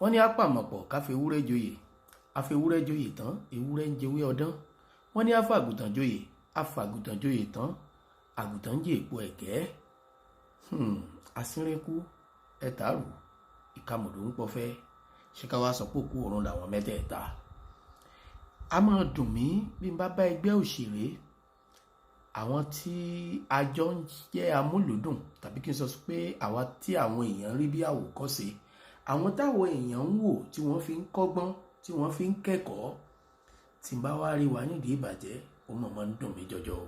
wọ́n ní àpàmọ̀pọ̀ káfí ewúrẹ́ joyè àfewúrẹ́ joyè tán ewúrẹ́ ń jẹwé ọdán. wọ́n ní àfàgùtàn joyè àfàgùtàn joyè tán àgùtàn ń jẹ èpo ẹ̀gẹ́. asínrẹ́kú ẹ̀tàrú ìkàmọ̀dò ń pọ̀fẹ́ ṣé ká wá sọ pé òkú ọ̀run làwọn mẹ́tẹ̀ẹ̀ta. a máa dùn mí bí n bá bá ẹgbẹ́ òṣèré àwọn tí àjọ ń jẹ́ amúlùúdùn tàbí kí n sọ pé àwa tí àwọn èèyàn rí bí àwòkọ́ṣe àwọn táwọn èèyàn ń wò tí wọ́n fi ń kọ́gbọ́n tí wọ́n fi ń kẹ́kọ̀ọ́ tí n bá wá rí wa nídìí ìbàjẹ́ ó mọ̀ ń dùn mí jọjọ o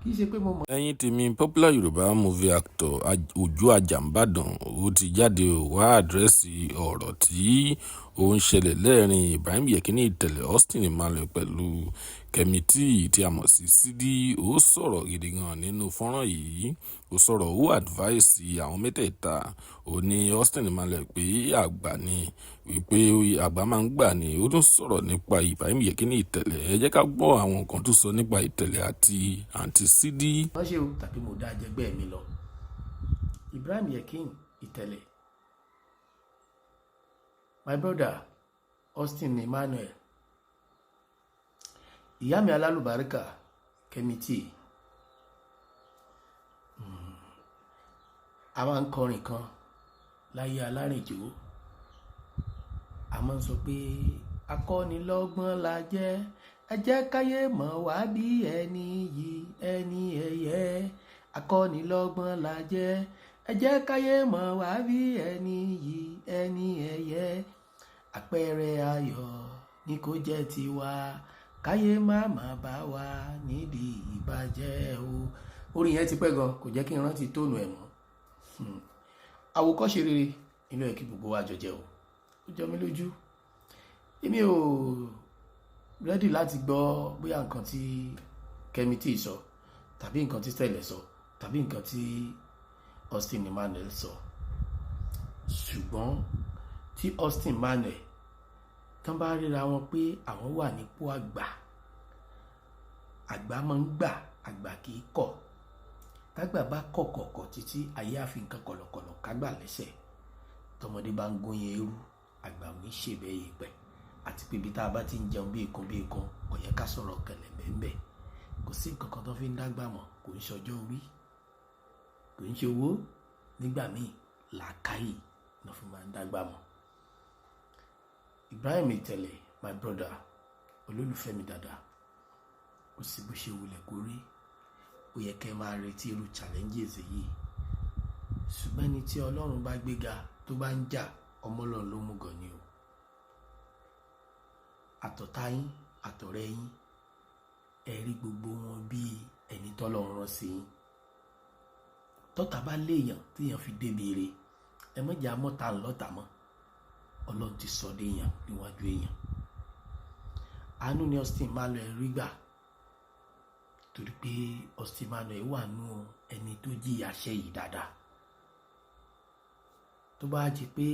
kì í ṣe pé mo mọ̀. ẹ̀yin tèmi popular yorùbá movie actor Òjó Àjàǹbàdàn ó ti jáde wá àdírẹ́sì ọ̀rọ̀ tí ó ń ṣẹlẹ̀ lẹ́ẹ̀rin Ibrahim Yekini Ìtẹ̀lẹ̀ Austin Emmanuel pẹ̀lú Kẹ́mi Tíì tí a mọ̀ sí Sídí. Ó sọ̀rọ̀ gidi gan nínú fọ́nrán yìí. Ó sọ̀rọ̀ ó advice àwọn mẹ́tẹ̀ẹ̀ta. Ó ní Austin Emmanuel pé àgbà ni wípé àgbà máa ń gbà ni. Ó tún sọ̀rọ̀ nípa Ibrahim Yekini Ìtẹ̀lẹ̀. Ẹ jẹ́ ká gbọ́ àwọn nǹkan tó sọ nípa Ìtẹ̀lẹ̀ àti àǹtí Sídí. wọ́n ṣe o tàbí mo dá jẹgbẹ́ mi lọ. Ibrahim Yekini Ìtẹ̀lẹ̀, my brother Austin Emmanuel, ìyá mi alálùbáríkà Kẹ́mi Tíì. a máa ń kọrin kan láyé alárìnjó. a máa ń sọ pé akọ́nilọ́gbọ́n la jẹ́ ẹ jẹ́ káyé mọ̀ wá bí ẹni yìí ẹni ẹ̀yẹ. akọ́nilọ́gbọ́n la jẹ́ ẹ jẹ́ káyé mọ̀ wá bí ẹni yìí ẹni ẹ̀yẹ. àpẹẹrẹ ayọ̀ ni kò jẹ́ tiwa káyé má má bá wa nídìí ìbàjẹ́ o. orin yẹn ti pẹ́ gan kò jẹ́ kí n rántí tóònù ẹ̀ mọ́. àwòkọ́ṣe rere inú ẹ̀ kí gbogbo wa jọ jẹ́ o. ó jọ mí lójú. èmi ò rẹ́dì láti gbọ́ bóyá nǹkan tí Kẹ́mi Tíì sọ tàbí nǹkan tí Tẹ̀lẹ̀ sọ tàbí nǹkan tí Austin Emmanuel sọ. ṣùgbọ́n tí Austin Emmanuel tán bá ríra wọn pé àwọn wà nípò àgbà máa ń gbà àgbà kì í kọ̀. tágbà bá kọ̀kọ̀kọ̀ títí ayé àfi nǹkan kọ̀lọ̀kọ̀lọ̀ kágbà lẹ́sẹ̀. tọmọdé bá ń gún yẹn eru àgbà ò ní ṣèbẹ̀ yìí pẹ́. àti pé ibi tá a bá ti ń jẹun bí èkó kò yẹ ká sọ̀rọ̀ kẹlẹ̀ bẹ́ẹ̀ kò sí nǹkan kan tó fi ń dágbà mọ́ kò ń ṣọjọ́ orí kò ń ṣe owó nígbà míì làákàyè ló fi máa ń dágbà mọ́. Ibrahim Ìtẹ̀lẹ̀, my brother, olólùfẹ́ mi dáadáa, kò sí bó ṣe wulẹ̀ kó rí ó yẹ kẹ́ máa retí irú challenges yìí. ṣùgbọ́n ẹni tí Ọlọ́run bá gbéga tó bá ń jà ọmọ Ọlọ́run ló mú gan ni o. àtọ̀tá yín àtọ̀rẹ́ yín ẹ rí gbogbo wọn bí ẹni tọ́lọ́run rán sí yín. tọ́ta bá léèyàn téèyàn fi débi re ẹ mọ̀jà mọ́ta ńlọ́ta mọ́. Ọlọ́run ti sọ dé èèyàn níwájú èèyàn. àánú ni Austin Emmanuel rí gbà torí pé Austin Emmanuel wà nù ẹni tó jìyà ṣẹ́ yìí dáadáa. tó bá jẹ́ pé